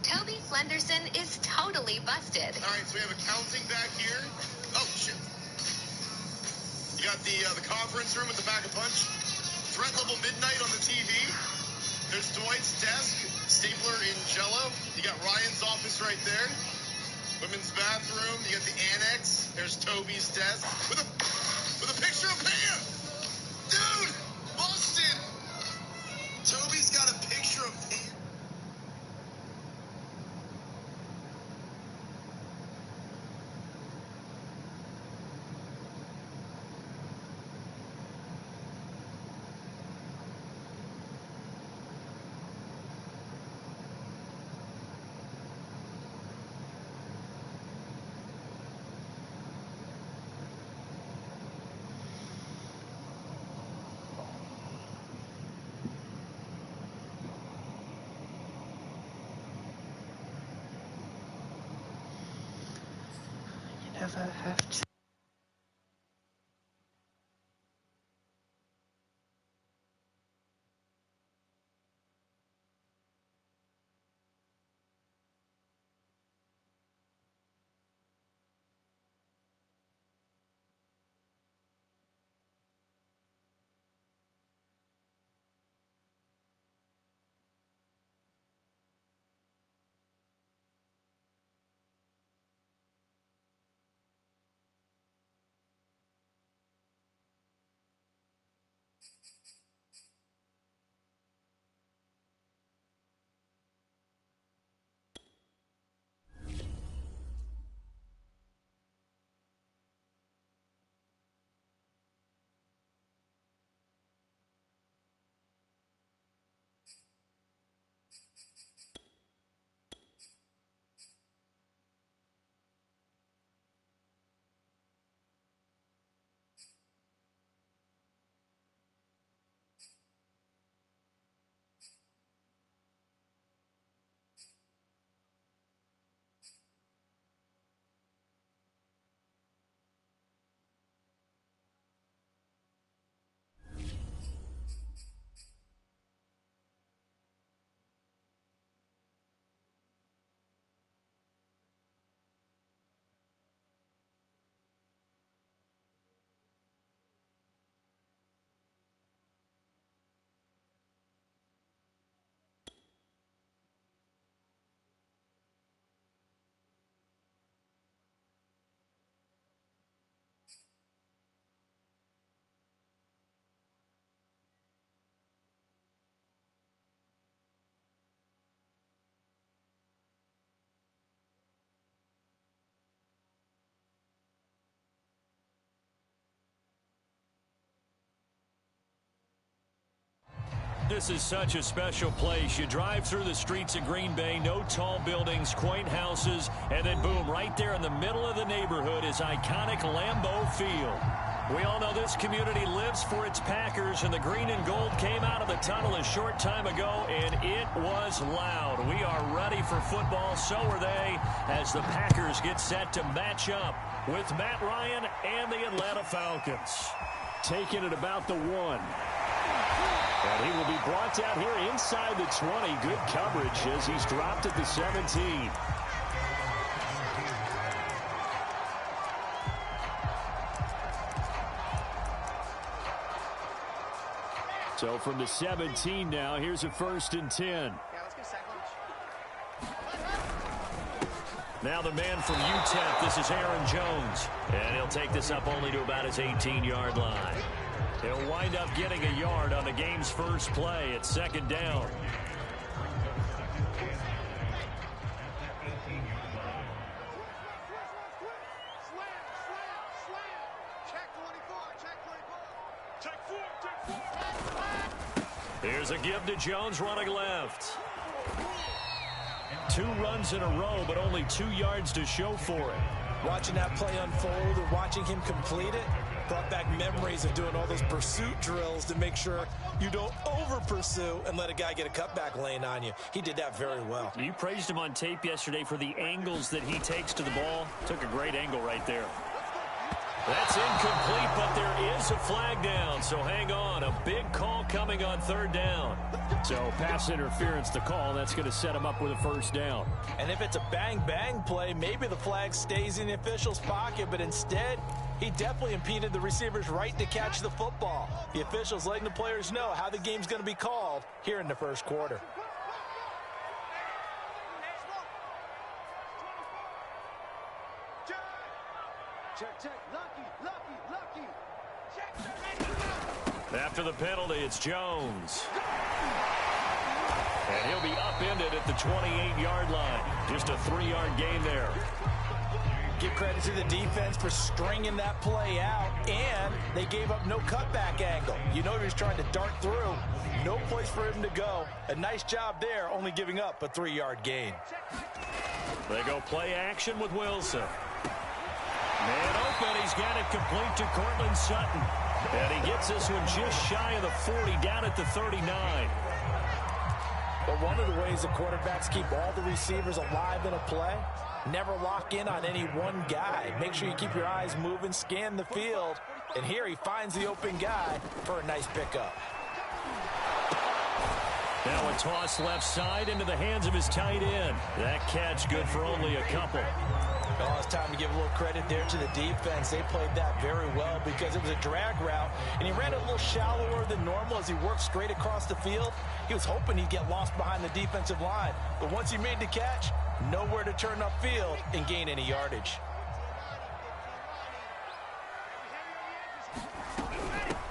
Toby Flenderson is totally busted. All right, so we have accounting back here. Oh, shit. You got the conference room at the back of Punch. Threat level midnight on the TV. There's Dwight's desk, stapler in Jell-O. You got Ryan's office right there. Women's bathroom. You got the annex. There's Toby's desk with a picture of Pam. Dude, busted. Toby's got a picture of Pam. Never have to. This is such a special place. You drive through the streets of Green Bay, no tall buildings, quaint houses, and then boom, right there in the middle of the neighborhood is iconic Lambeau Field. We all know this community lives for its Packers, and the green and gold came out of the tunnel a short time ago, and it was loud. We are ready for football, so are they, as the Packers get set to match up with Matt Ryan and the Atlanta Falcons. Taking it about the 1. And he will be brought down here inside the 20. Good coverage as he's dropped at the 17. So from the 17 now, here's a 1st and 10. Now the man from UTEP, this is Aaron Jones. And he'll take this up only to about his 18-yard line. He'll wind up getting a yard on the game's first play at 2nd down. Here's a give to Jones running left. 2 runs in a row, but only 2 yards to show for it. Watching that play unfold and watching him complete it brought back memories of doing all those pursuit drills to make sure you don't over-pursue and let a guy get a cutback lane on you. He did that very well. You praised him on tape yesterday for the angles that he takes to the ball. Took a great angle right there. That's incomplete, but there is a flag down, so hang on. A big call coming on third down. So pass interference to call. That's going to set him up with a first down. And if it's a bang-bang play, maybe the flag stays in the official's pocket, but instead, he definitely impeded the receiver's right to catch the football. The official's letting the players know how the game's going to be called here in the first quarter. After the penalty, it's Jones. And he'll be upended at the 28-yard line. Just a 3-yard gain there. Give credit to the defense for stringing that play out, and they gave up no cutback angle. You know he was trying to dart through. No place for him to go. A nice job there, only giving up a 3-yard gain. They go play action with Wilson. Man open, he's got it complete to Cortland Sutton. And he gets this one just shy of the 40, down at the 39. But one of the ways the quarterbacks keep all the receivers alive in a play, never lock in on any one guy. Make sure you keep your eyes moving, scan the field. And here he finds the open guy for a nice pickup. Now a toss left side into the hands of his tight end. That catch good for only a couple. Well, it's time to give a little credit there to the defense. They played that very well because it was a drag route, and he ran it a little shallower than normal as he worked straight across the field. He was hoping he'd get lost behind the defensive line, but once he made the catch, nowhere to turn upfield and gain any yardage.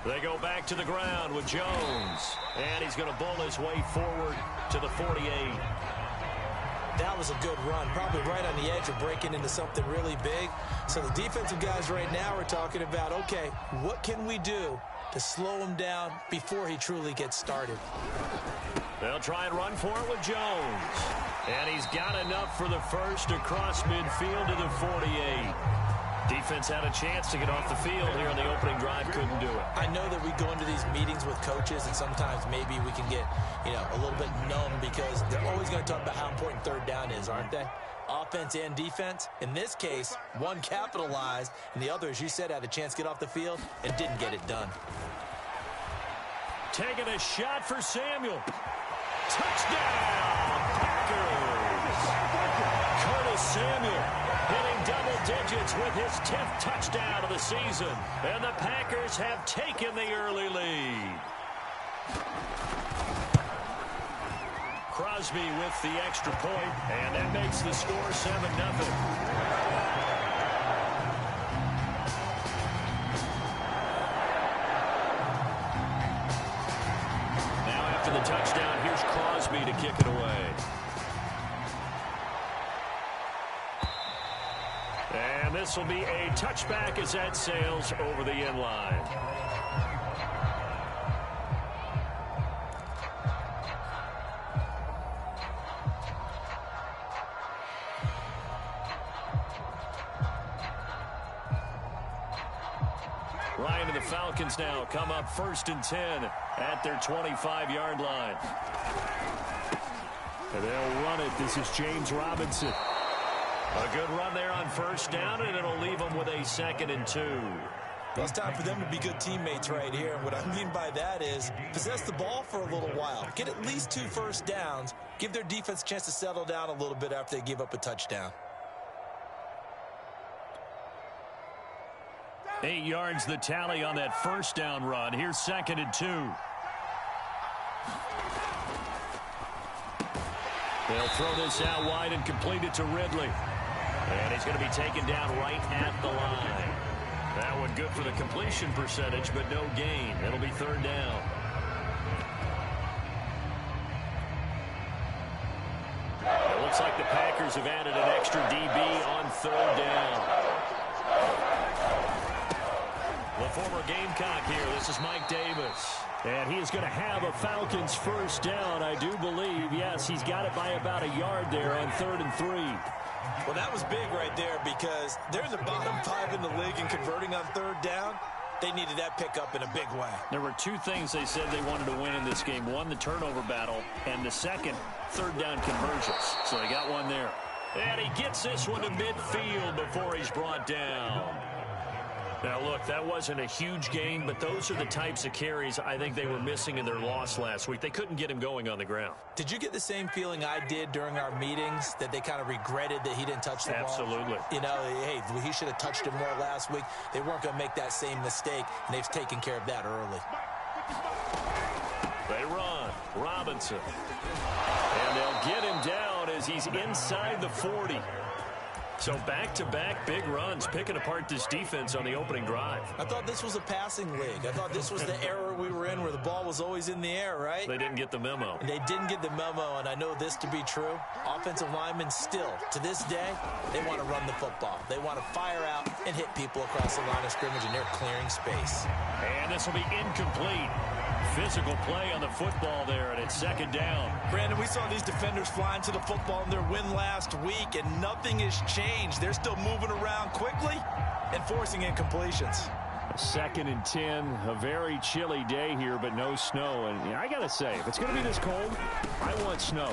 They go back to the ground with Jones, and he's going to bowl his way forward to the 48. That was a good run, probably right on the edge of breaking into something really big. So the defensive guys right now are talking about, okay, what can we do to slow him down before he truly gets started? They'll try and run for it with Jones. And he's got enough for the first across midfield to the 48. Defense had a chance to get off the field here on the opening drive, couldn't do it. I know that we go into these meetings with coaches, and sometimes maybe we can get, a little bit numb because they're always going to talk about how important third down is, aren't they? Offense and defense. In this case, one capitalized, and the other, as you said, had a chance to get off the field and didn't get it done. Taking a shot for Samuel. Touchdown, Packers! Curtis Samuel hitting double digits with his 10th touchdown of the season. And the Packers have taken the early lead. Crosby with the extra point, and that makes the score 7-0. After the touchdown, here's Crosby to kick it away. And this will be a touchback as that sails over the end line. Ryan and the Falcons now come up 1st and 10 at their 25-yard line. And they'll run it. This is James Robinson. A good run there on 1st down, and it'll leave them with a 2nd and 2. Well, it's time for them to be good teammates right here. And what I mean by that is possess the ball for a little while. Get at least 2 first downs. Give their defense a chance to settle down a little bit after they give up a touchdown. 8 yards the tally on that 1st down run. Here's 2nd and 2. They'll throw this out wide and complete it to Ridley. And he's going to be taken down right at the line. That one good for the completion percentage, but no gain. It'll be 3rd down. It looks like the Packers have added an extra DB on 3rd down. The former Gamecock here. This is Mike Davis. And he is going to have a Falcons 1st down, I do believe. Yes, he's got it by about a yard there on 3rd and 3. Well, that was big right there because they're in the bottom 5 in the league and converting on 3rd down. They needed that pickup in a big way. There were 2 things they said they wanted to win in this game. One, the turnover battle, and the second, 3rd down conversions. So they got one there. And he gets this one to midfield before he's brought down. Now, look, that wasn't a huge gain, but those are the types of carries I think they were missing in their loss last week. They couldn't get him going on the ground. Did you get the same feeling I did during our meetings, that they kind of regretted that he didn't touch the ball? Absolutely. You know, hey, he should have touched it more last week. They weren't going to make that same mistake, and they've taken care of that early. They run. Robinson. And they'll get him down as he's inside the 40. So back-to-back big runs, picking apart this defense on the opening drive. I thought this was a passing league. I thought this was the era we were in where the ball was always in the air, right? They didn't get the memo. They didn't get the memo, and I know this to be true. Offensive linemen still, to this day, they want to run the football. They want to fire out and hit people across the line of scrimmage, and they're clearing space. And this will be incomplete. Physical play on the football there, and it's second down. Brandon, we saw these defenders flying to the football in their win last week, and nothing has changed. They're still moving around quickly and forcing incompletions. 2nd and 10, a very chilly day here, but no snow. And I got to say, if it's going to be this cold, I want snow.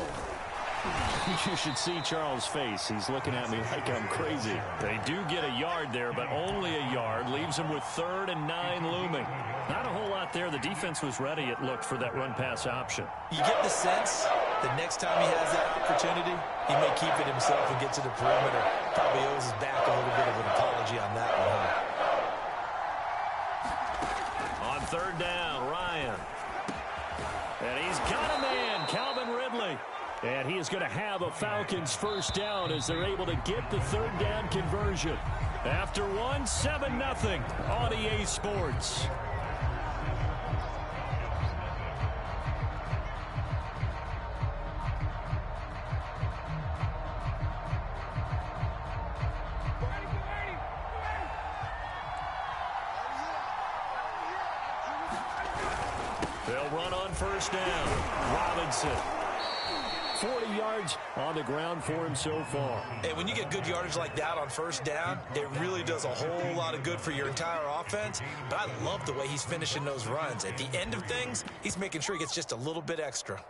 You should see Charles' face. He's looking at me like I'm crazy. They do get a yard there, but only a yard. Leaves them with 3rd and 9 looming. Not a whole lot there. The defense was ready, it looked, for that run-pass option. You get the sense that next time he has that opportunity, he may keep it himself and get to the perimeter. Probably owes his back a little bit of an apology on that one. On 3rd down, Ryan. And he's got a man, Calvin Ridley. And he is going to have a Falcons first down as they're able to get the 3rd down conversion. After 7-0 on EA Sports. They'll run on first down. Robinson. 40 yards on the ground for him so far. Hey, when you get good yardage like that on first down, it really does a whole lot of good for your entire offense. But I love the way he's finishing those runs. At the end of things, he's making sure he gets just a little bit extra.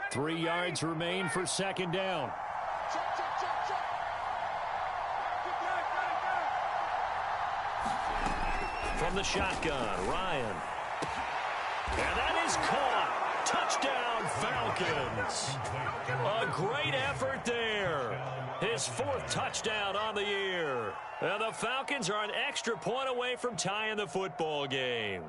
3 yards remain for 2nd down. From the shotgun, Ryan. And that is caught. Touchdown, Falcons. A great effort there. His 4th touchdown on the year. And the Falcons are an extra point away from tying the football game.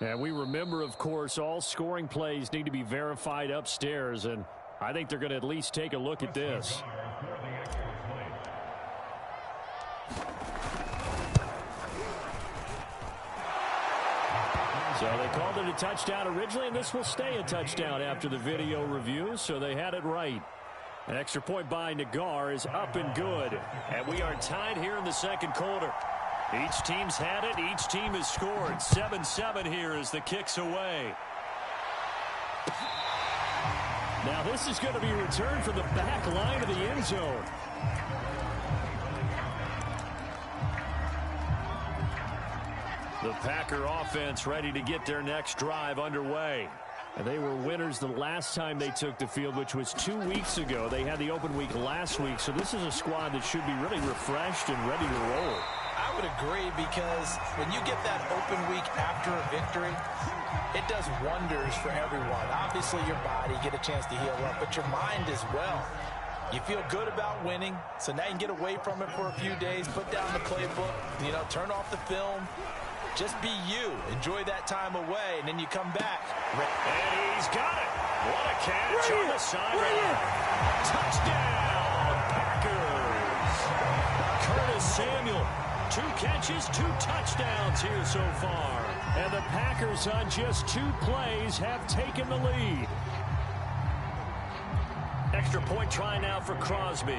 And we remember, of course, all scoring plays need to be verified upstairs, and I think they're going to at least take a look at this. So they called it a touchdown originally, and this will stay a touchdown after the video review, so they had it right. An extra point by Nagar is up and good. And we are tied here in the 2nd quarter. Each team's had it. Each team has scored. 7-7 here as the kick's away. Now this is going to be returned from the back line of the end zone. The Packer offense ready to get their next drive underway. And they were winners the last time they took the field, which was 2 weeks ago. They had the open week last week, so this is a squad that should be really refreshed and ready to roll. I would agree, because when you get that open week after a victory, it does wonders for everyone. Obviously, your body, get a chance to heal up, but your mind as well. You feel good about winning, so now you can get away from it for a few days, put down the playbook, turn off the film. Just be you. Enjoy that time away, and then you come back. And he's got it. What a catch on the sideline. Touchdown, Packers. Curtis Samuel, 2 catches, 2 touchdowns here so far. And the Packers on just 2 plays have taken the lead. Extra point try now for Crosby.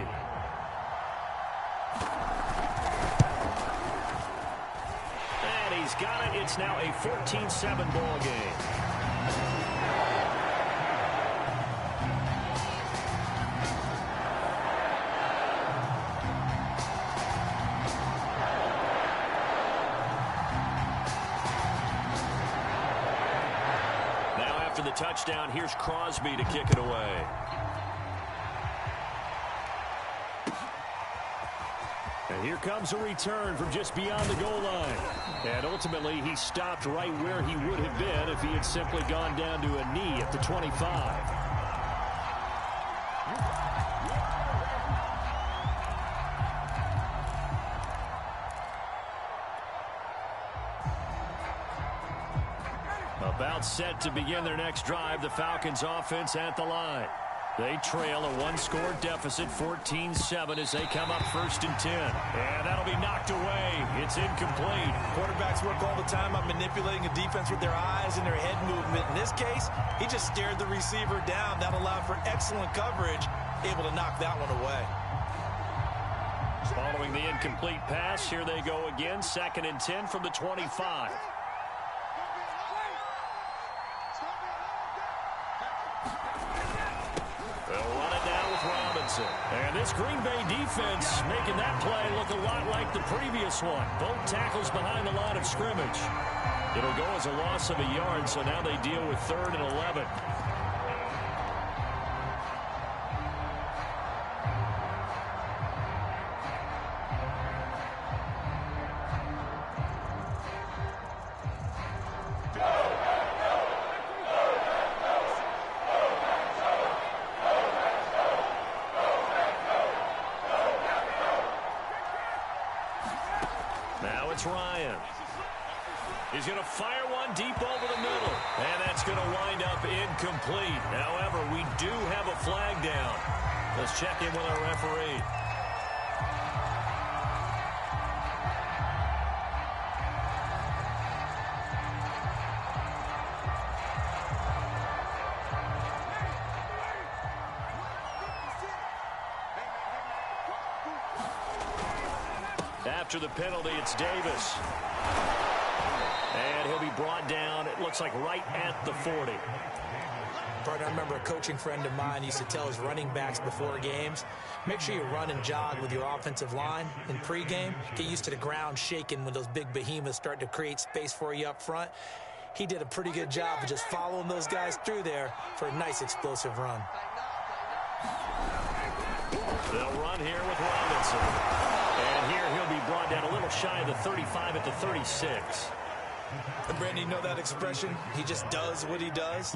He's got it. It's now a 14-7 ball game. Now after the touchdown, here's Crosby to kick it away. 'Cause And here comes a return from just beyond the goal line. And ultimately, he stopped right where he would have been if he had simply gone down to a knee at the 25. About set to begin their next drive, the Falcons offense at the line. They trail a one-score deficit, 14-7, as they come up 1st and 10. And that'll be knocked away. It's incomplete. Quarterbacks work all the time on manipulating a defense with their eyes and their head movement. In this case, he just stared the receiver down. That allowed for excellent coverage, able to knock that one away. Following the incomplete pass, here they go again, 2nd and 10 from the 25. And this Green Bay defense making that play look a lot like the previous one. Both tackles behind the line of scrimmage. It'll go as a loss of a yard, so now they deal with 3rd and 11. Ryan. He's going to fire one deep over the middle. And that's going to wind up incomplete. However, we do have a flag down. Let's check in with our referee. After the penalty, it's Davis. And he'll be brought down, it looks like right at the 40. Partner, I remember a coaching friend of mine used to tell his running backs before games, make sure you run and jog with your offensive line in pregame. Get used to the ground shaking when those big behemoths start to create space for you up front. He did a pretty good job of just following those guys through there for a nice explosive run. They'll run here with Robinson. And here he'll be brought down a little shy of the 35 at the 36. And Brandon, you know that expression? He just does what he does.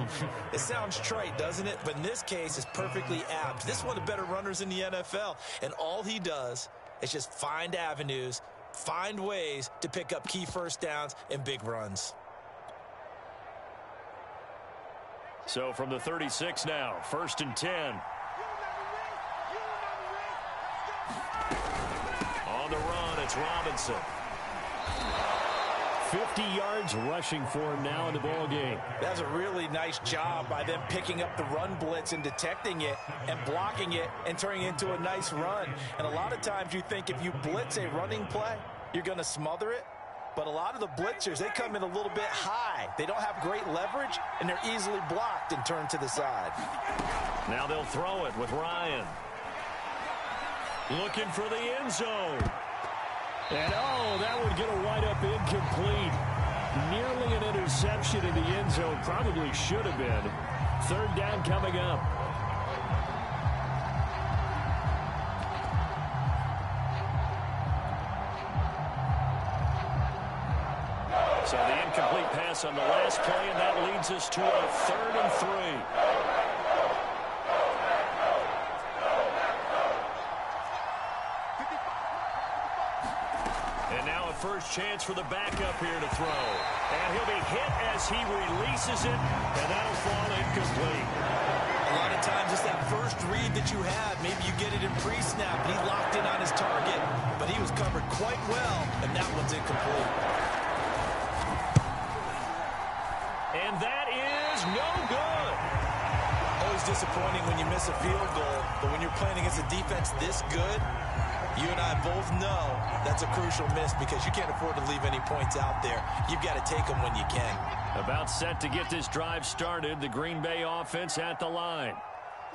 It sounds trite, doesn't it? But in this case, it's perfectly apt. This is one of the better runners in the NFL. And all he does is just find avenues, find ways to pick up key first downs and big runs. So from the 36 now, 1st and 10. On the run, it's Robinson. 50 yards rushing for him now in the ball game. That's a really nice job by them picking up the run blitz and detecting it and blocking it and turning it into a nice run. And a lot of times you think if you blitz a running play, you're going to smother it. But a lot of the blitzers, they come in a little bit high. They don't have great leverage, and they're easily blocked and turned to the side. Now they'll throw it with Ryan. Looking for the end zone. And, oh, that would get a wide-up incomplete. Nearly an interception in the end zone. Probably should have been. 3rd down coming up. So the incomplete pass on the last play, and that leads us to a 3rd and 3. First chance for the backup here to throw. And he'll be hit as he releases it, and that'll fall incomplete. A lot of times it's that first read that you have. Maybe you get it in pre-snap, and he locked in on his target, but he was covered quite well, and that one's incomplete. And that is no good. Always disappointing when you miss a field goal, but when you're playing against a defense this good, you and I both know that's a crucial miss because you can't afford to leave any points out there. You've got to take them when you can. About set to get this drive started, the Green Bay offense at the line.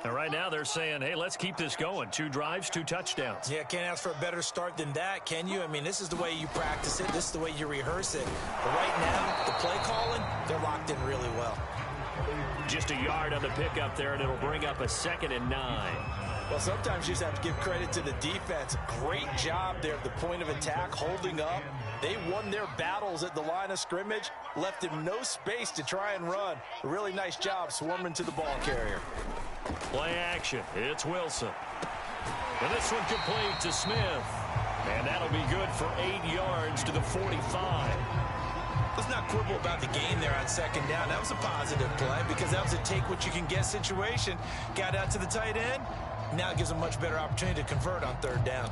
And right now they're saying, hey, let's keep this going. 2 drives, 2 touchdowns. Yeah, can't ask for a better start than that, can you? I mean, this is the way you practice it. This is the way you rehearse it. But right now, the play calling, they're locked in really well. Just a yard on the pickup there, and it'll bring up a 2nd and 9. Well, sometimes you just have to give credit to the defense. Great job there at the point of attack, holding up. They won their battles at the line of scrimmage, left him no space to try and run. A really nice job swarming to the ball carrier. Play action. It's Wilson. And this one complete to Smith. And that'll be good for 8 yards to the 45. Let's not quibble about the gain there on second down. That was a positive play because that was a take-what-you-can-get situation. Got out to the tight end. Now it gives them a much better opportunity to convert on third down.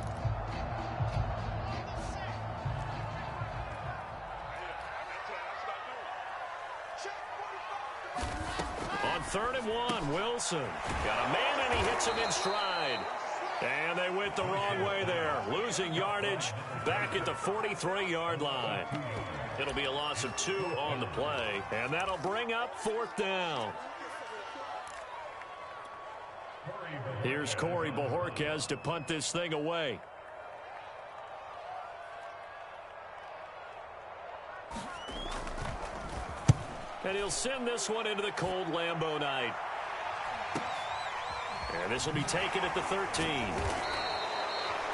On 3rd and 1, Wilson. Got a man, and he hits him in stride. And they went the wrong way there. Losing yardage back at the 43-yard line. It'll be a loss of 2 on the play. And that'll bring up 4th down. Here's Corey Bojorquez to punt this thing away. And he'll send this one into the cold Lambeau night. And this will be taken at the 13.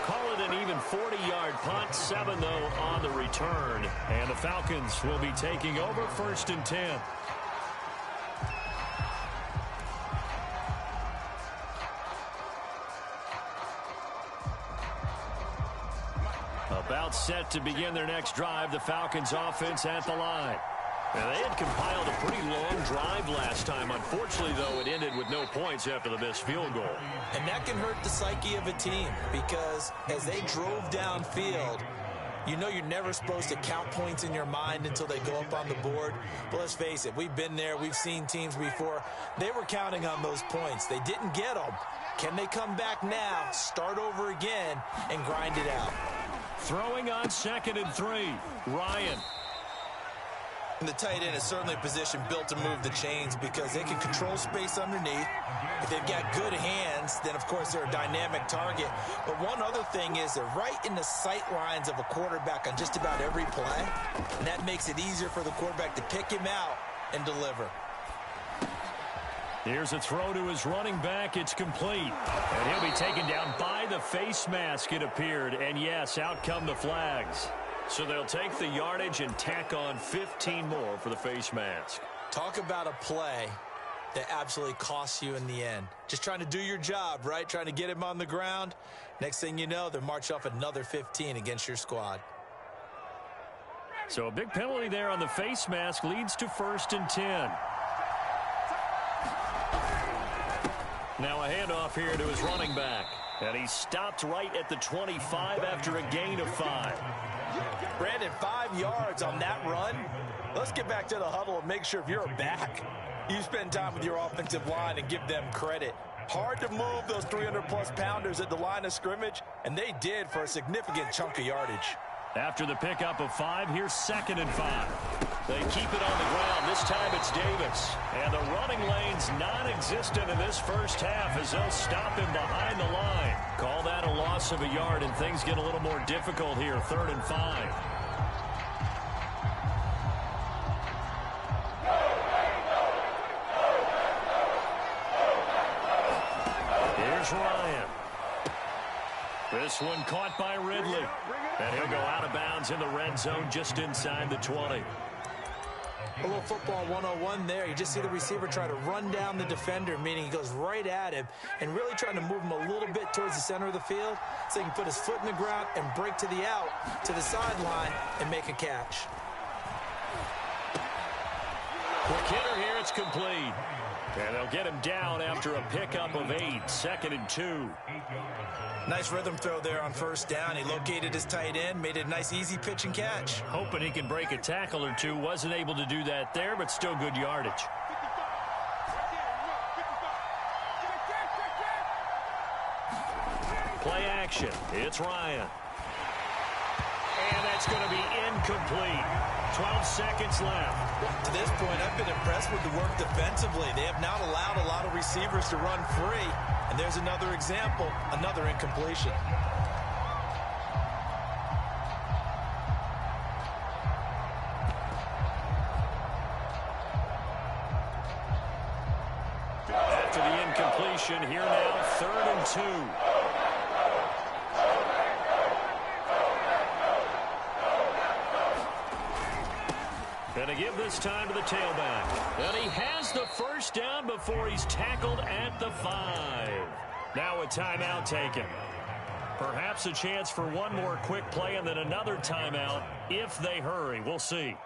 Call it an even 40-yard punt. 7, though, on the return. And the Falcons will be taking over 1st and 10. About set to begin their next drive, the Falcons offense at the line. Now, they had compiled a pretty long drive last time. Unfortunately, though, it ended with no points after the missed field goal. And that can hurt the psyche of a team because as they drove downfield, you know you're never supposed to count points in your mind until they go up on the board. But let's face it, we've been there. We've seen teams before. They were counting on those points. They didn't get them. Can they come back now, start over again, and grind it out? Throwing on 2nd and 3, Ryan. And the tight end is certainly a position built to move the chains because they can control space underneath. If they've got good hands, then, of course, they're a dynamic target. But one other thing is they're right in the sight lines of a quarterback on just about every play. And that makes it easier for the quarterback to pick him out and deliver. Here's a throw to his running back. It's complete. And he'll be taken down by the face mask, it appeared. And, yes, out come the flags. So they'll take the yardage and tack on 15 more for the face mask. Talk about a play that absolutely costs you in the end. Just trying to do your job, right? Trying to get him on the ground. Next thing you know, they're marching off another 15 against your squad. So a big penalty there on the face mask leads to 1st and 10. Now a handoff here to his running back. And he stopped right at the 25 after a gain of 5. Brandon, 5 yards on that run. Let's get back to the huddle and make sure if you're a back, you spend time with your offensive line and give them credit. Hard to move those 300-plus pounders at the line of scrimmage, and they did for a significant chunk of yardage. After the pickup of 5, here's 2nd and 5. They keep it on the ground. This time it's Davis. And the running lane's non-existent in this first half as they'll stop him behind the line. Call that a loss of a yard, and things get a little more difficult here. 3rd and 5. Here's Ryan. This one caught by Ridley. And he'll go out of bounds in the red zone just inside the 20. A little football 101 there. You just see the receiver try to run down the defender, meaning he goes right at him and really trying to move him a little bit towards the center of the field so he can put his foot in the ground and break to the out, to the sideline, and make a catch. Quick hitter here. It's complete. And they'll get him down after a pickup of 8. 2nd and 2. Nice rhythm throw there on 1st down. He located his tight end, made it a nice, easy pitch and catch. Hoping he can break a tackle or two. Wasn't able to do that there, but still good yardage. Play action. It's Ryan. And that's going to be incomplete. 12 seconds left. To this point, I've been impressed with the work defensively. They have not allowed a lot of receivers to run free. And there's another example, another incompletion. After the incompletion, here now 3rd and 2. Going to give this time to the tailback. And he has the first down before he's tackled at the 5. Now a timeout taken. Perhaps a chance for one more quick play and then another timeout if they hurry. We'll see.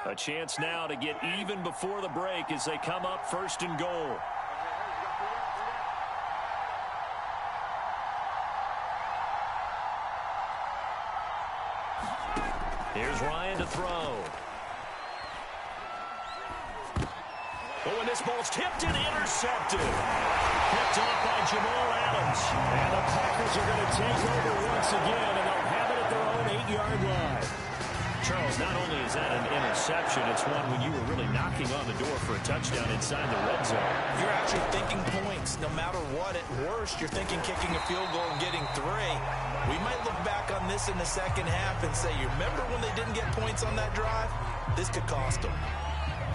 A chance now to get even before the break as they come up 1st and goal. Here's Ryan to throw. Oh, and this ball's tipped and intercepted. Picked off by Jamal Adams. And the Packers are going to take over once again, and they'll have it at their own 8-yard line. Charles, not only is that an interception, it's one when you were really knocking on the door for a touchdown inside the red zone. You're actually thinking points. No matter what, at worst, you're thinking kicking a field goal and getting 3. We might look back on this in the second half and say, you remember when they didn't get points on that drive? This could cost them.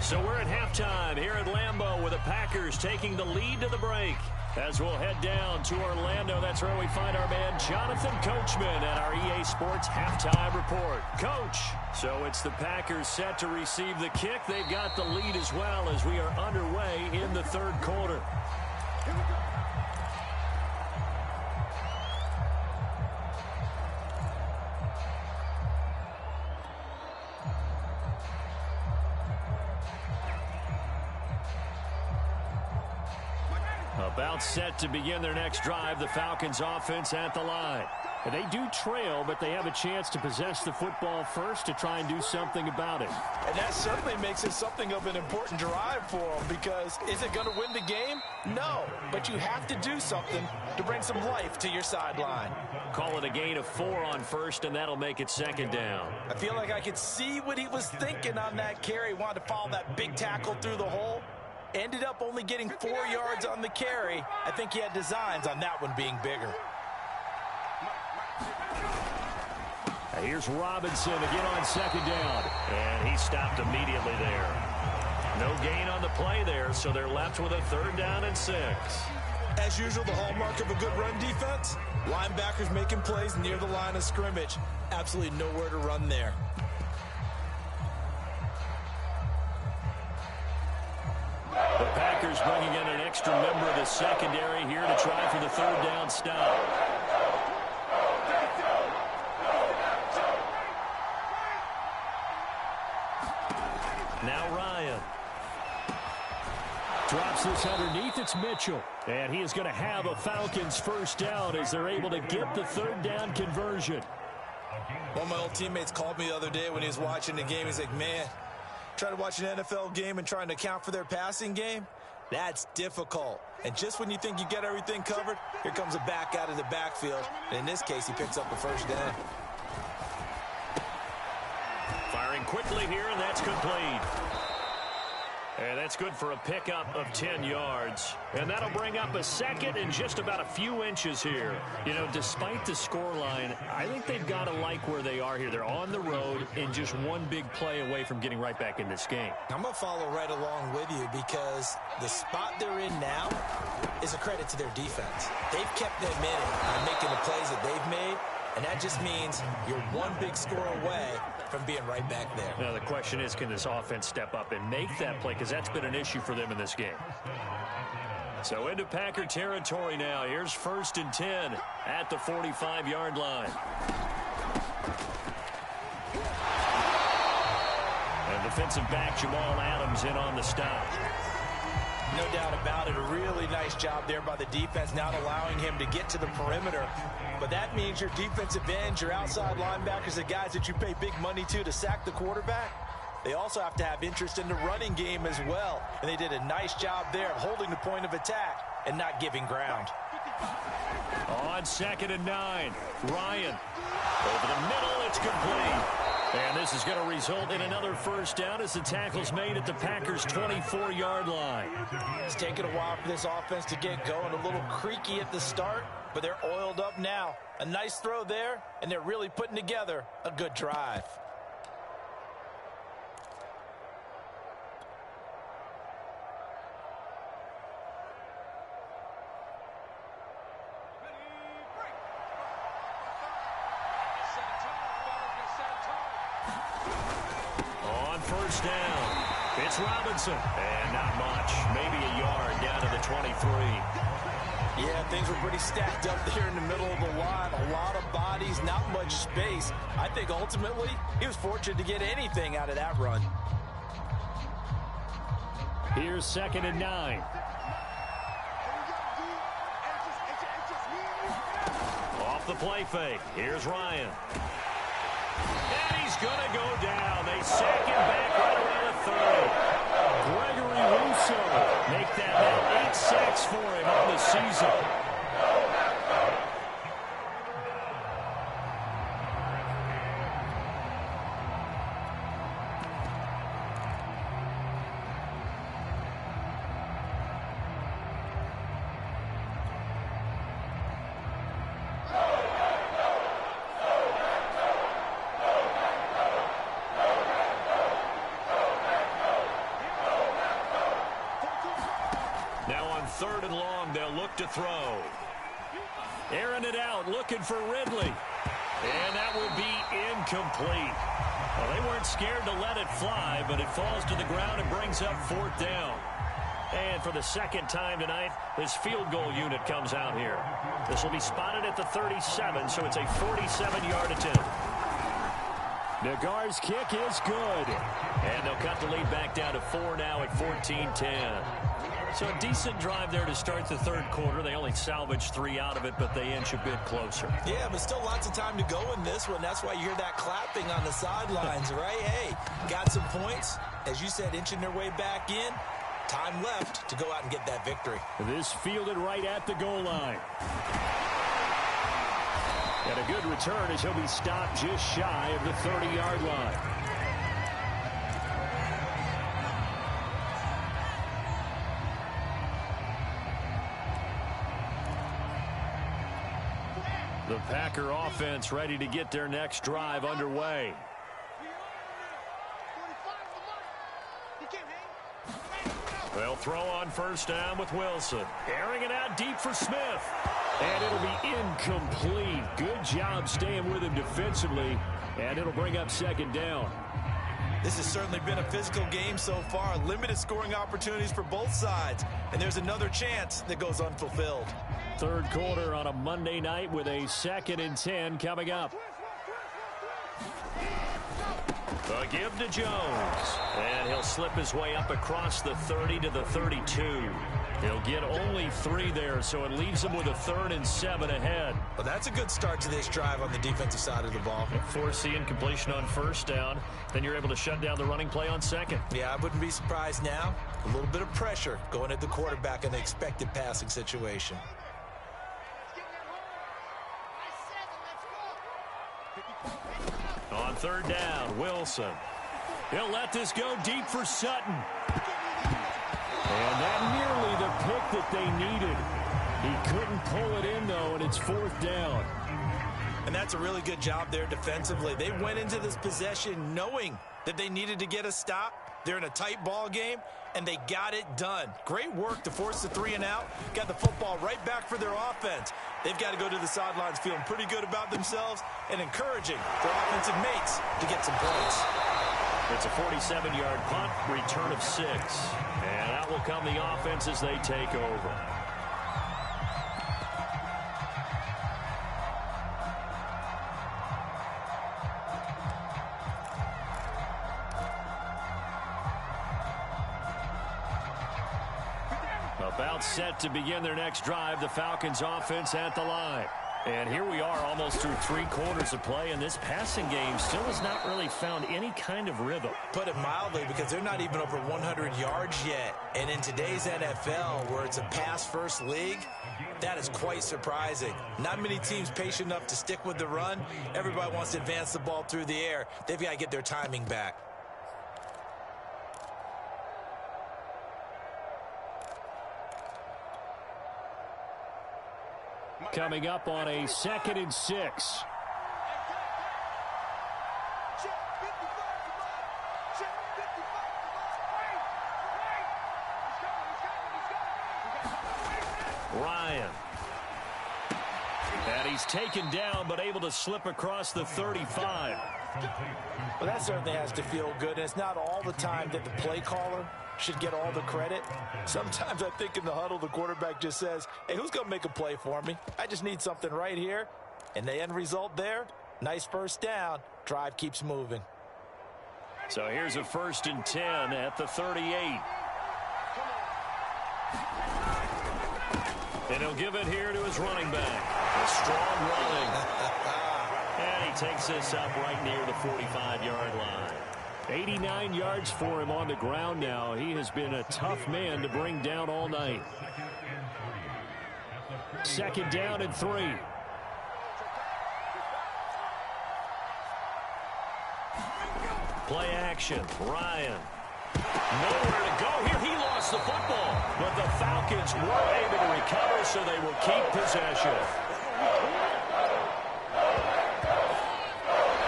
So we're at halftime here at Lambeau with the Packers taking the lead to the break. As we'll head down to Orlando, that's where we find our man Jonathan Coachman at our EA Sports Halftime Report. Coach, so it's the Packers set to receive the kick. They've got the lead as well as we are underway in the 3rd quarter. About set to begin their next drive, the Falcons offense at the line. And they do trail, but they have a chance to possess the football first to try and do something about it. And that certainly makes it something of an important drive for them, because is it going to win the game? No, but you have to do something to bring some life to your sideline. Call it a gain of 4 on 1st, and that'll make it 2nd down. I feel like I could see what he was thinking on that carry. Wanted to follow that big tackle through the hole. Ended up only getting 4 yards on the carry. I think he had designs on that one being bigger. Here's Robinson again on 2nd down. And he stopped immediately there. No gain on the play there, so they're left with a 3rd down and 6. As usual, the hallmark of a good run defense, linebackers making plays near the line of scrimmage. Absolutely nowhere to run there. The Packers bringing in an extra member of the secondary here to try for the 3rd down stop. Now Ryan. Drops this underneath. It's Mitchell. And he is going to have a Falcons 1st down as they're able to get the 3rd down conversion. One of my old teammates called me the other day when he was watching the game. He's like, man, trying to watch an NFL game and trying to account for their passing game, that's difficult. And just when you think you get everything covered, here comes a back out of the backfield. And in this case, he picks up the 1st down. Firing quickly here, and that's complete. And that's good for a pickup of 10 yards. And that'll bring up a 2nd and just about a few inches here. You know, despite the scoreline, I think they've got to like where they are here. They're on the road and just one big play away from getting right back in this game. I'm going to follow right along with you because the spot they're in now is a credit to their defense. They've kept them in it by making the plays that they've made. And that just means you're one big score away from being right back there. Now, the question is, can this offense step up and make that play? Because that's been an issue for them in this game. So into Packer territory now. Here's 1st and 10 at the 45-yard line. And defensive back Jamal Adams in on the stop. No doubt about it. A really nice job there by the defense, not allowing him to get to the perimeter. But that means your defensive ends, your outside linebackers, the guys that you pay big money to sack the quarterback, they also have to have interest in the running game as well. And they did a nice job there of holding the point of attack and not giving ground. On 2nd and 9, Ryan. Over the middle, it's complete. And this is going to result in another first down as the tackle's made at the Packers' 24-yard line. It's taken a while for this offense to get going. A little creaky at the start, but they're oiled up now. A nice throw there, and they're really putting together a good drive. First down. It's Robinson. And not much. Maybe a yard down to the 23. Yeah, things were pretty stacked up there in the middle of the line. A lot of bodies, not much space. I think ultimately he was fortunate to get anything out of that run. Here's 2nd and 9. Off the play fake. Here's Ryan. And he's going to go down. They sack him back right around the 30. Gregory Rousseau make that now 8 sacks for him on the season. Third and long, they'll look to throw. Airing it out, looking for Ridley. And that will be incomplete. Well, they weren't scared to let it fly, but it falls to the ground and brings up 4th down. And for the second time tonight, this field goal unit comes out here. This will be spotted at the 37, so it's a 47-yard attempt. Nagar's kick is good. And they'll cut the lead back down to 4 now at 14-10. So a decent drive there to start the third quarter. They only salvaged 3 out of it, but they inch a bit closer. Yeah, but still lots of time to go in this one. That's why you hear that clapping on the sidelines, right? Hey, got some points. As you said, inching their way back in. Time left to go out and get that victory. This fielded right at the goal line. And a good return as he'll be stopped just shy of the 30-yard line. The Packer offense ready to get their next drive underway. They'll throw on first down with Wilson. Airing it out deep for Smith. And it'll be incomplete. Good job staying with him defensively. And it'll bring up 2nd down. This has certainly been a physical game so far. Limited scoring opportunities for both sides. And there's another chance that goes unfulfilled. Third quarter on a Monday night with a 2nd and 10 coming up. A give to Jones. And he'll slip his way up across the 30 to the 32. He'll get only 3 there, so it leaves him with a 3rd and 7 ahead. Well, that's a good start to this drive on the defensive side of the ball. Force the incompletion on first down. Then you're able to shut down the running play on 2nd. Yeah, I wouldn't be surprised now. A little bit of pressure going at the quarterback in the expected passing situation. On 3rd down, Wilson. He'll let this go deep for Sutton. And that nearly the pick that they needed. He couldn't pull it in, though, and it's 4th down. And that's a really good job there defensively. They went into this possession knowing that they needed to get a stop. They're in a tight ball game, and they got it done. Great work to force the 3 and out. Got the football right back for their offense. They've got to go to the sidelines feeling pretty good about themselves and encouraging their offensive mates to get some points. It's a 47-yard punt, return of 6. And out will come the offense as they take over. About set to begin their next drive, the Falcons offense at the line. And here we are almost through 3 quarters of play, and this passing game still has not really found any kind of rhythm. Put it mildly, because they're not even over 100 yards yet. And in today's NFL, where it's a pass-first league, that is quite surprising. Not many teams patient enough to stick with the run. Everybody wants to advance the ball through the air. They've got to get their timing back. Coming up on a 2nd and 6. Ryan. And he's taken down, but able to slip across the 35. Well, that certainly has to feel good. And it's not all the time that the play caller should get all the credit. Sometimes I think in the huddle, the quarterback just says, hey, who's going to make a play for me? I just need something right here. And the end result there, nice first down. Drive keeps moving. So here's a 1st and 10 at the 38. And he'll give it here to his running back. A strong running. And he takes this up right near the 45-yard line. 89 yards for him on the ground now. He has been a tough man to bring down all night. 2nd down and 3. Play action. Ryan. Nowhere to go here. He lost the football. But the Falcons were able to recover, so they will keep possession.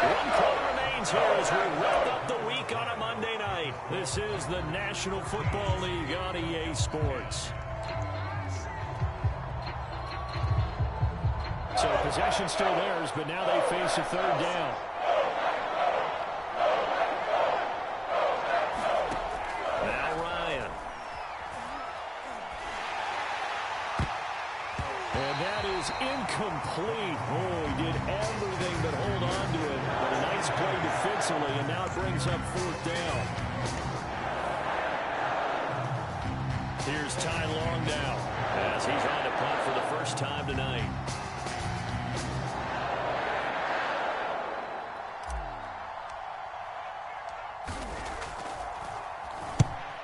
1 quarter remains here as we wrap up the week on a Monday night. This is the National Football League on EA Sports. So possession still theirs, but now they face a 3rd down. Now Ryan. And that is incomplete. Oh, he did everything but hold on to it. But a nice play defensively, and now it brings up 4th down. Here's Ty Long now as he's on to punt for the first time tonight.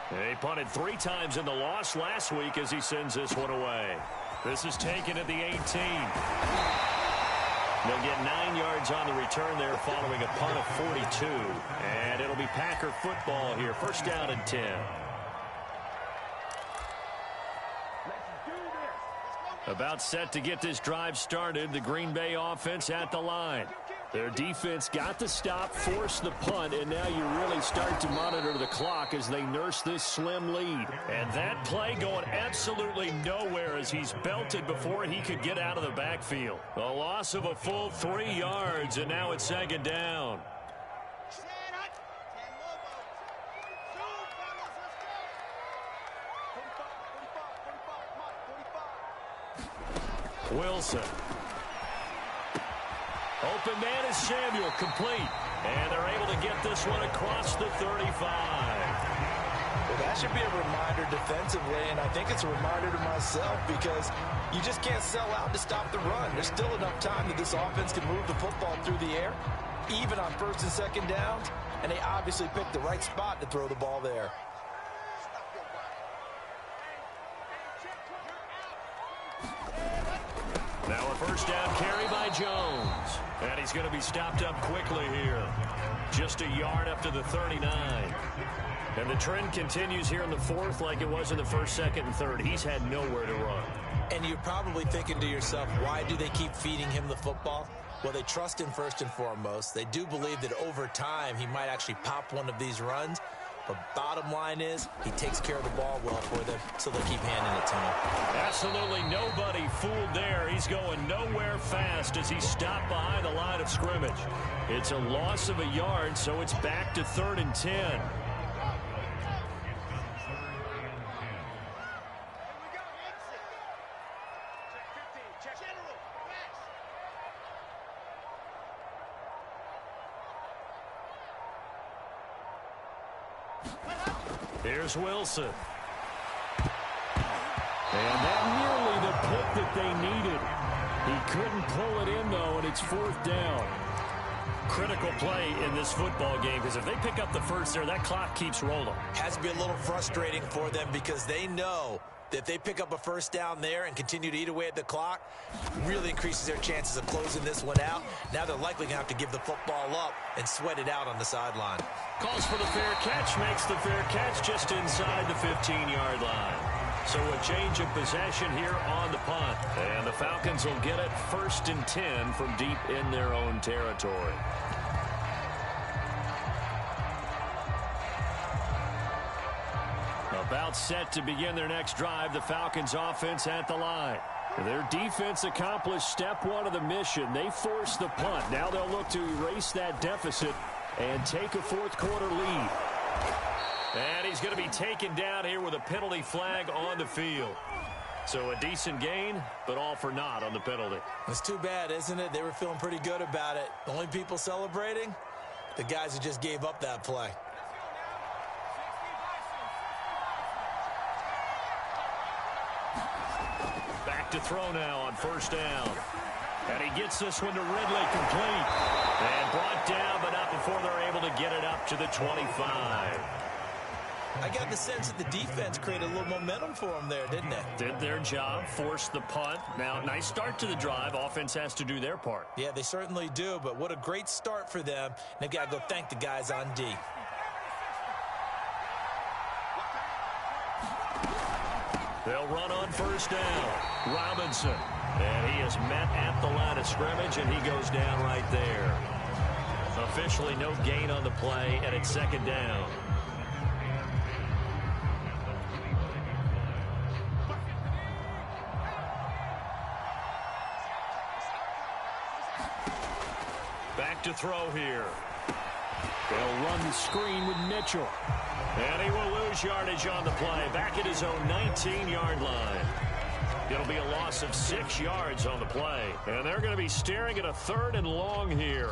He punted 3 times in the loss last week as he sends this one away. This is taken at the 18. They'll get 9 yards on the return there following a punt of 42. And it'll be Packer football here. 1st down and 10. About set to get this drive started. The Green Bay offense at the line. Their defense got the stop, forced the punt, and now you really start to monitor the clock as they nurse this slim lead. And that play going absolutely nowhere as he's belted before he could get out of the backfield. A loss of a full 3 yards, and now it's 2nd down. Wilson. Open man is Samuel, complete. And they're able to get this one across the 35. Well, that should be a reminder defensively, and I think it's a reminder to myself because you just can't sell out to stop the run. There's still enough time that this offense can move the football through the air, even on 1st and 2nd downs, and they obviously picked the right spot to throw the ball there. Now a 1st down carry by Jones. And he's going to be stopped up quickly here. Just a yard up to the 39. And the trend continues here in the 4th like it was in the 1st, 2nd, and 3rd. He's had nowhere to run. And you're probably thinking to yourself, why do they keep feeding him the football? Well, they trust him first and foremost. They do believe that over time he might actually pop one of these runs. But bottom line is, he takes care of the ball well for them, so they keep handing it to him. Absolutely nobody fooled there. He's going nowhere fast as he's stopped behind the line of scrimmage. It's a loss of a yard, so it's back to 3rd and 10. Here's Wilson. And that nearly the pick that they needed. He couldn't pull it in, though, and it's 4th down. Critical play in this football game, because if they pick up the first there, that clock keeps rolling. Has to be a little frustrating for them because they know that if they pick up a first down there and continue to eat away at the clock, really increases their chances of closing this one out. Now they're likely going to have to give the football up and sweat it out on the sideline. Calls for the fair catch, makes the fair catch just inside the 15-yard line. So a change of possession here on the punt. And the Falcons will get it 1st and 10 from deep in their own territory. About set to begin their next drive, the Falcons offense at the line. Their defense accomplished step 1 of the mission. They forced the punt. Now they'll look to erase that deficit and take a 4th quarter lead. And he's going to be taken down here with a penalty flag on the field. So a decent gain, but all for naught on the penalty. It's too bad, isn't it? They were feeling pretty good about it. The only people celebrating, the guys who just gave up that play. Back to throw now on 1st down. And he gets this one to Ridley, complete. And brought down, but not before they're able to get it up to the 25. I got the sense that the defense created a little momentum for them there, didn't it? Did their job, forced the punt. Now, nice start to the drive. Offense has to do their part. Yeah, they certainly do, but what a great start for them. They've got to go thank the guys on D. They'll run on 1st down. Robinson. And he is met at the line of scrimmage, and he goes down right there. Officially no gain on the play, and it's 2nd down. Back to throw here. They'll run the screen with Mitchell. And he will lose yardage on the play. Back at his own 19-yard line. It'll be a loss of 6 yards on the play. And they're going to be staring at a 3rd and long here.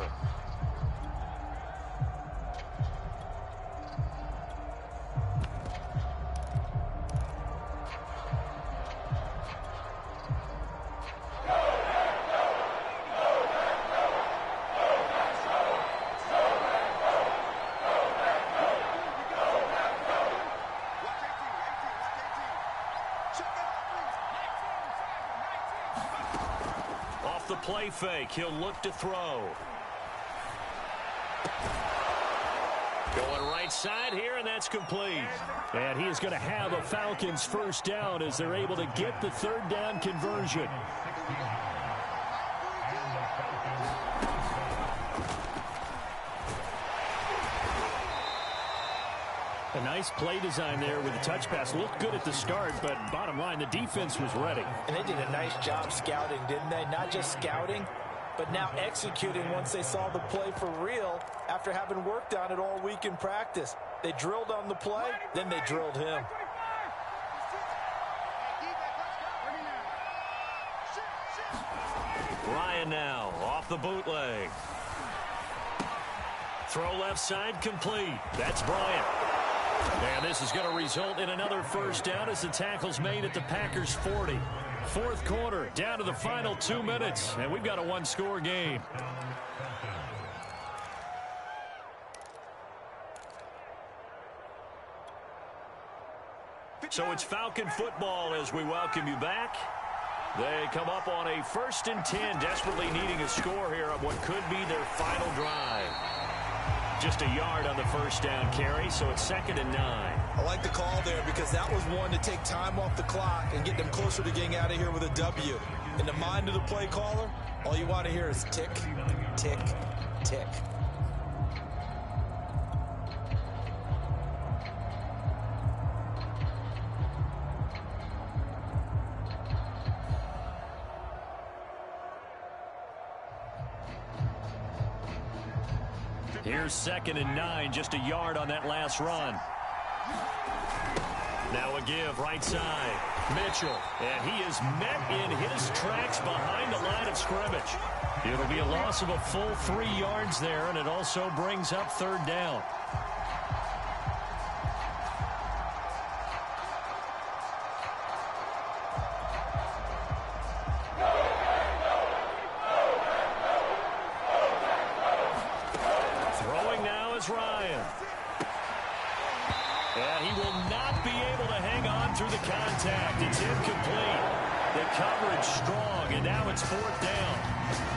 The play fake. He'll look to throw. Going right side here, and that's complete. And he is going to have a Falcons 1st down as they're able to get the 3rd down conversion. A nice play design there with the touch pass. Looked good at the start, but bottom line, the defense was ready. And they did a nice job scouting, didn't they? Not just scouting, but now executing once they saw the play for real after having worked on it all week in practice. They drilled on the play, then they drilled him. Ryan now off the bootleg. Throw left side complete. That's Bryant. And this is going to result in another 1st down as the tackle's made at the Packers 40. 4th quarter, down to the final 2 minutes, and we've got a 1-score game. So it's Falcon football as we welcome you back. They come up on a 1st and 10, desperately needing a score here on what could be their final drive. Just a yard on the 1st down carry, so it's 2nd and 9. I like the call there because that was one to take time off the clock and get them closer to getting out of here with a W. In the mind of the play caller, all you want to hear is tick, tick, tick. Here's 2nd and 9, just a yard on that last run. Now a give right side. Mitchell, and he is met in his tracks behind the line of scrimmage. It'll be a loss of a full 3 yards there, and it also brings up 3rd down. And he will not be able to hang on through the contact. It's incomplete. The coverage strong, and now it's 4th down.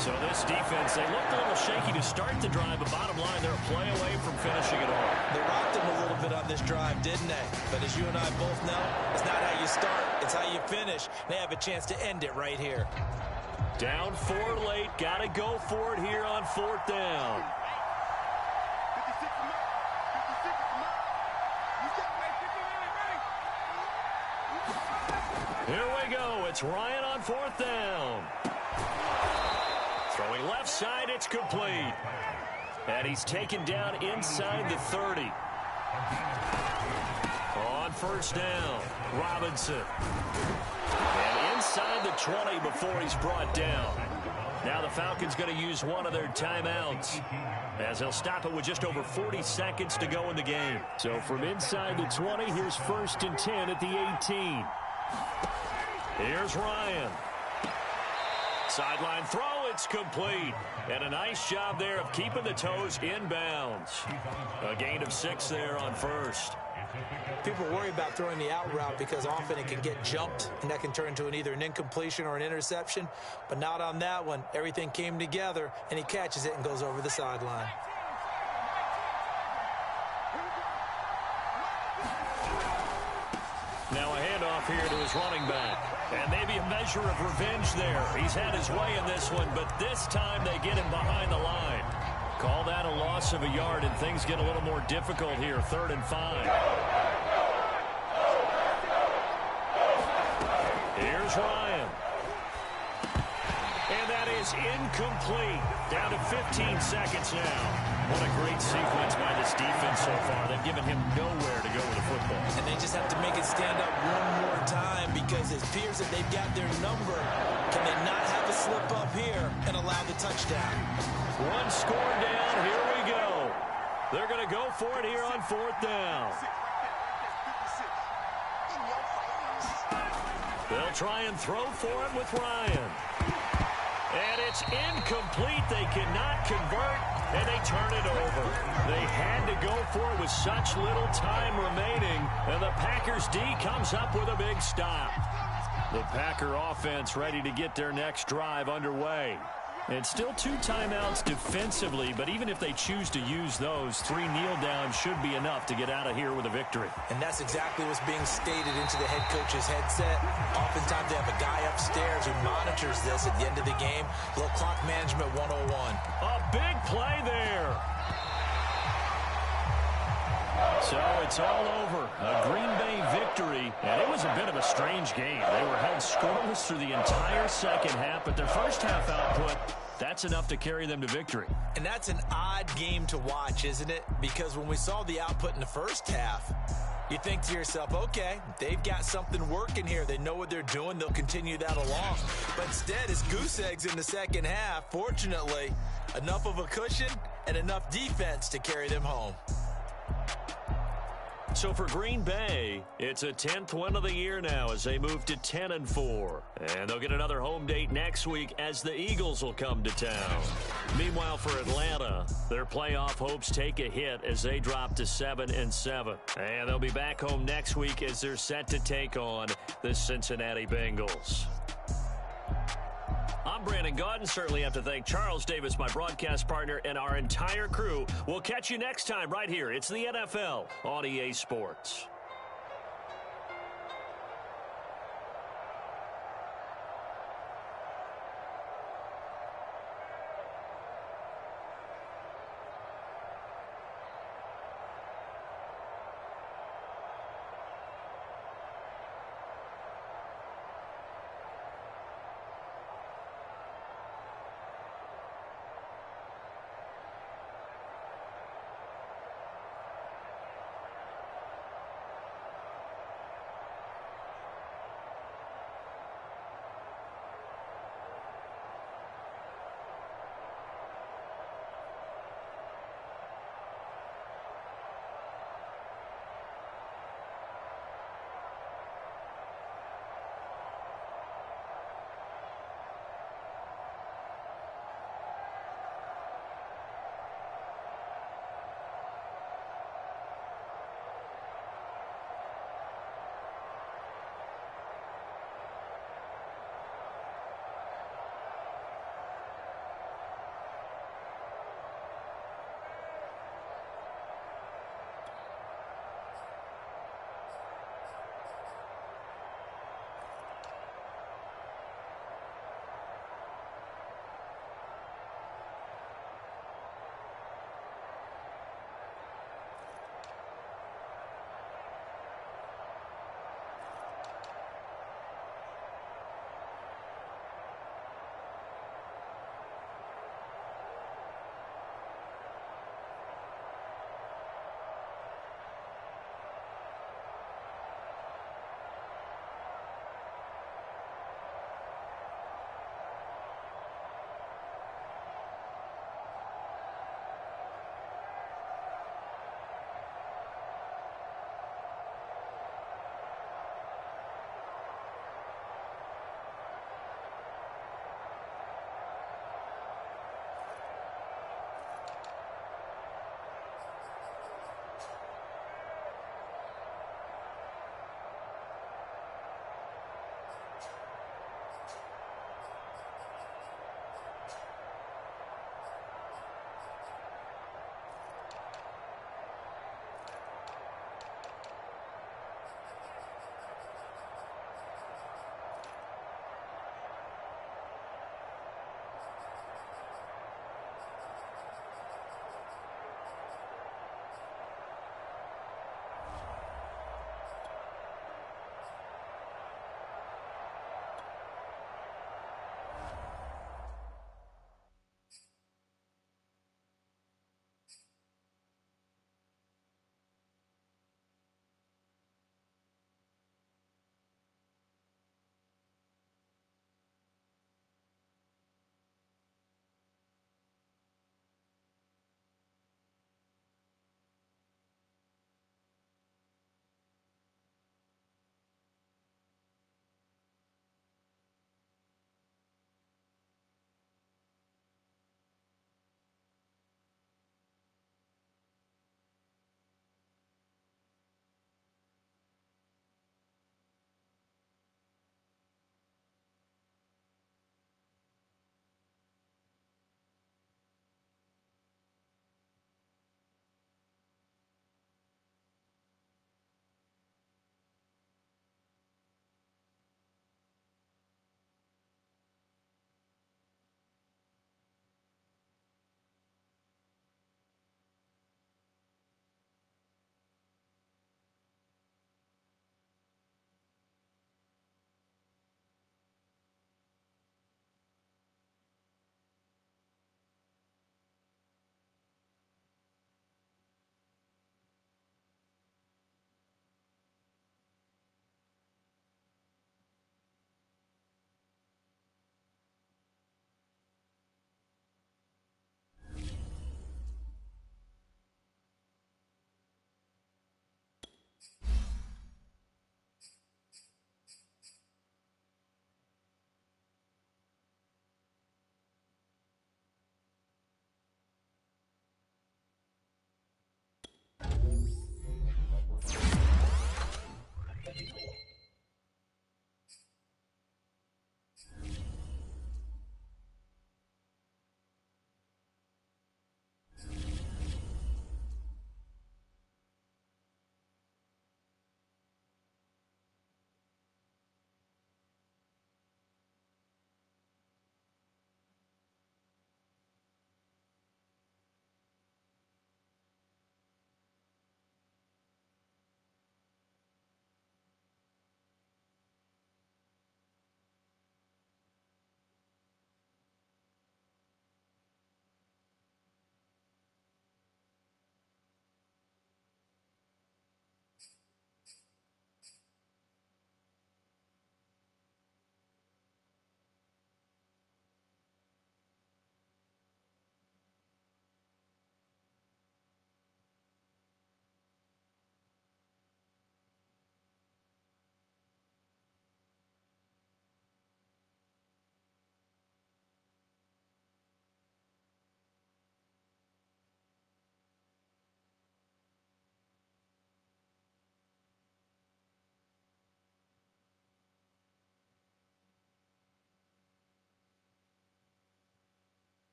So this defense, they looked a little shaky to start the drive, but bottom line, they're a play away from finishing it off. They rocked them a little bit on this drive, didn't they? But as you and I both know, it's not how you start, it's how you finish. They have a chance to end it right here. Down 4 late, got to go for it here on 4th down. Here we go. It's Ryan on 4th down. Throwing left side, it's complete. And he's taken down inside the 30. On 1st down, Robinson. And inside the 20 before he's brought down. Now the Falcons going to use one of their timeouts, as they'll stop it with just over 40 seconds to go in the game. So from inside the 20, here's 1st and 10 at the 18. Here's Ryan. Sideline throw, it's complete. And a nice job there of keeping the toes inbounds. A gain of 6 there on 1st. People worry about throwing the out route because often it can get jumped, and that can turn into either an incompletion or an interception. But not on that one. Everything came together, and he catches it and goes over the sideline. Now a handoff here to his running back. And maybe a measure of revenge there. He's had his way in this one, but this time they get him behind the line. Call that a loss of a yard, and things get a little more difficult here. 3rd and 5. Here's Ryan. And that is incomplete. Down to 15 seconds now. What a great sequence by this defense so far. They've given him nowhere to go with the football. And they just have to make it stand up one more time because it appears that they've got their number. Can they not have a slip up here and allow the touchdown? One score down. Here we go. They're going to go for it here on 4th down. They'll try and throw for it with Ryan. And it's incomplete. They cannot convert, and they turn it over. They had to go for it with such little time remaining, and the Packers D comes up with a big stop. The Packer offense ready to get their next drive underway. And still 2 timeouts defensively, but even if they choose to use those, 3 kneel downs should be enough to get out of here with a victory. And that's exactly what's being stated into the head coach's headset. Oftentimes they have a guy upstairs who monitors this at the end of the game. Little clock management 101. A big play there. So it's all over. A Green Bay victory, and it was a bit of a strange game. They were held scoreless through the entire second half, but their first half output, that's enough to carry them to victory. And that's an odd game to watch, isn't it? Because when we saw the output in the first half, you think to yourself, okay, they've got something working here. They know what they're doing. They'll continue that along. But instead, it's goose eggs in the second half. Fortunately, enough of a cushion and enough defense to carry them home. So for Green Bay, it's a 10th win of the year now as they move to 10-4. And they'll get another home date next week as the Eagles will come to town. Meanwhile, for Atlanta, their playoff hopes take a hit as they drop to 7-7. And they'll be back home next week as they're set to take on the Cincinnati Bengals. I'm Brandon Gaudin. Certainly have to thank Charles Davis, my broadcast partner, and our entire crew. We'll catch you next time right here. It's the NFL on EA Sports.